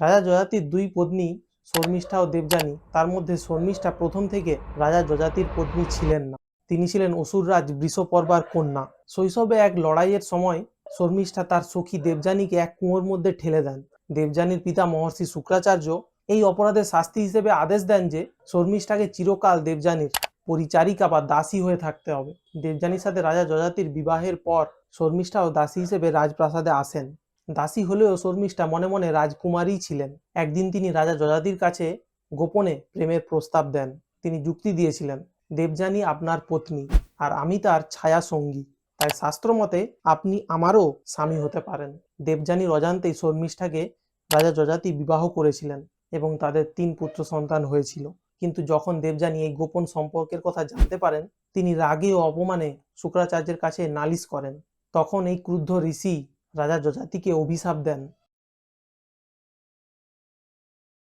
রাজা যযাতির দুই পত্নী শর্মিষ্ঠা ও দেবযানী। তার মধ্যে শর্মিষ্ঠা প্রথম থেকে রাজা যযাতির পত্নী ছিলেন না। তিনি ছিলেন অসুররাজ বৃষপর্বার কন্যা। শৈশবে এক লড়াইয়ের সময় শর্মিষ্ঠা তার সখী দেবযানীকে এক কুয়োর মধ্যে ঠেলে দেন। দেবযানীর পিতা মহর্ষি শুক্রাচার্য এই অপরাধের শাস্তি হিসেবে আদেশ দেন যে শর্মিষ্ঠাকে চিরকাল দেবযানীর পরিচারিকা বা দাসী হয়ে থাকতে হবে। দেবযানীর সাথে রাজা যযাতির বিবাহের পর শর্মিষ্ঠাও দাসী হিসেবে রাজপ্রাসাদে আসেন। দাসী হলেও শর্মিষ্ঠা মনে মনে রাজকুমারী ছিলেন। একদিন তিনি রাজা যযাতির কাছে গোপনে প্রেমের প্রস্তাব দেন। তিনি যুক্তি দিয়েছিলেন, দেবযানী আপনার পত্নী আর আমি তার ছায়া সঙ্গী, তাই শাস্ত্র মতে আপনি আমারও স্বামী হতে পারেন। দেবযানীর অজান্তেই শর্মিষ্ঠাকে রাজা যযাতি বিবাহ করেছিলেন এবং তাদের ৩ পুত্র সন্তান হয়েছিল। কিন্তু যখন দেবযানী এই গোপন সম্পর্কের কথা জানতে পারেন, তিনি রাগে ও অপমানে শুক্রাচার্যের কাছে নালিশ করেন। তখন এই ক্রুদ্ধ ঋষি রাজা যযাতিকে অভিশাপ দেন